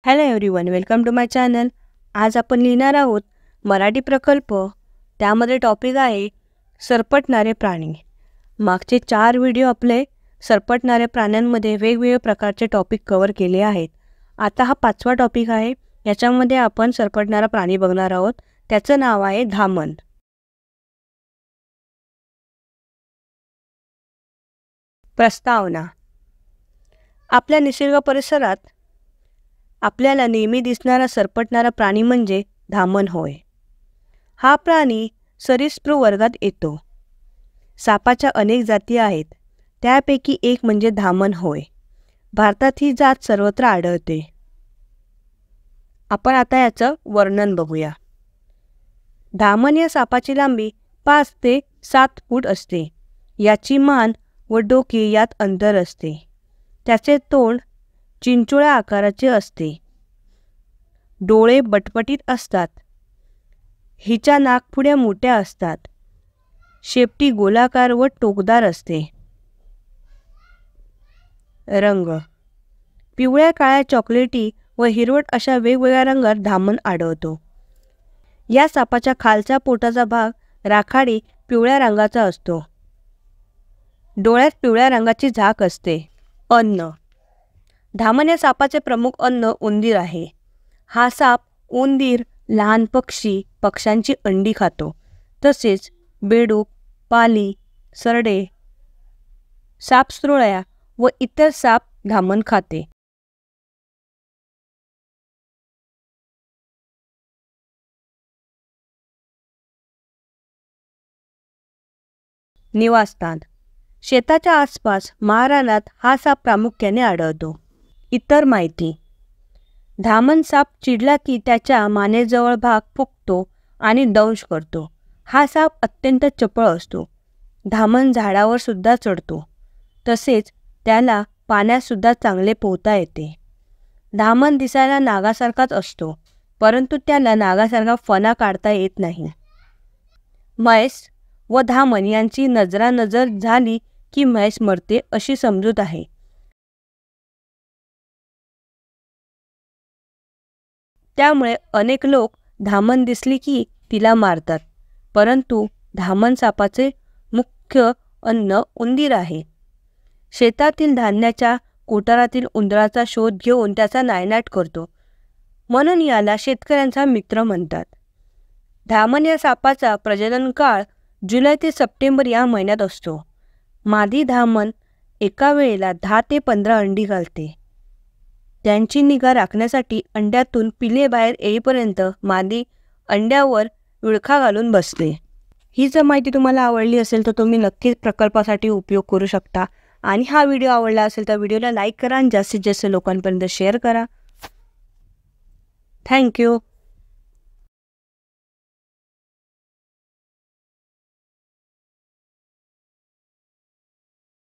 Hello everyone, welcome to my channel. आज आपण लिहिणार आहोत मराठी प्रकल्प. त्यामध्ये टॉपिक आहे सरपटणारे प्राणी. मागचे 4 व्हिडिओ आपले सरपटणाऱ्या प्राण्यांमध्ये वेगवेगळे प्रकारचे टॉपिक कव्हर केले आहेत. आता हा 5वा टॉपिक आहे. याच्यामध्ये आपण सरपटणारा प्राणी बघणार आहोत. त्याचं नाव आहे धामण. प्रस्तावना. आपल्या निसर्ग परिसरात आपल्याला नेहमी दिसणारा सरपटणारा प्राणी म्हणजे धामण होय. हा प्राणी सरीसृप वर्गात येतो. सापाच्या अनेक जाती आहेत. त्यापैकी एक म्हणजे धामण होय. भारतात ही जात सर्वत्र आढळते. आपण आता याचं वर्णन बघूया. धामण या सापाची लांबी 5 ते 7 फूट असते. याची मान व डोके यात अंतर असते. त्याचे तोंड चिंचोळ्या आकाराचे असते. डोळे बटबटीत असतात. हिच्या नाकपुड्या मोठ्या असतात. शेपटी गोलाकार व टोकदार असते. रंग पिवळ्या, काळ्या, चॉकलेटी व हिरवट अशा वेगवेगळ्या रंगात धामण आढळतो. या सापाच्या खालच्या पोटाचा भाग राखाडी पिवळ्या रंगाचा असतो. डोळ्यात पिवळ्या रंगाची झाक असते. अन्न. धामण या सापाचे प्रमुख अन्न उंदीर आहे. हा साप उंदीर, लहान पक्षी, पक्ष्यांची अंडी खातो. तसेच बेडूक, पाली, सरडे, सापसुरळ्या व इतर साप धामण खाते. निवासस्थान. शेताच्या आसपास माळरानात हा साप प्रामुख्याने आढळतो. इतर माहिती. धामण साप चिडला की त्याच्या मानेजवळ भाग फुगतो आणि दंश करतो. हा साप अत्यंत चपळ असतो. धामण झाडावर सुद्धा चढतो. तसेच त्याला पाण्यात सुद्धा चांगले पोहता येते. धामण दिसायला नागासारखाच असतो, परंतु त्याला नागासारखा फणा काढता येत नाही. म्हैस व धामण यांची नजरानजर झाली की म्हैस मरते अशी समजूत आहे. त्यामुळे अनेक लोक धामण दिसली की तिला मारतात. परंतु धामण सापाचे मुख्य अन्न उंदीर आहे. शेतातील धान्याच्या कोठारातील उंदराचा शोध घेऊन त्याचा नायनाट करतो, म्हणून याला शेतकऱ्यांचा मित्र म्हणतात. धामण या सापाचा प्रजनन काळ जुलै ते सप्टेंबर या महिन्यात असतो. मादी धामण एका वेळेला 10 ते 15 अंडी घालते. त्यांची निगा राखण्यासाठी अंड्यातून पिले बाहेर येईपर्यंत मादी अंड्यावर विळखा घालून बसते. ही जर माहिती तुम्हाला आवडली असेल तर तुम्ही नक्कीच प्रकल्पासाठी उपयोग करू शकता. आणि हा व्हिडिओ आवडला असेल तर व्हिडिओला लाईक करा आणि जास्तीत जास्त लोकांपर्यंत शेअर करा. थँक्यू.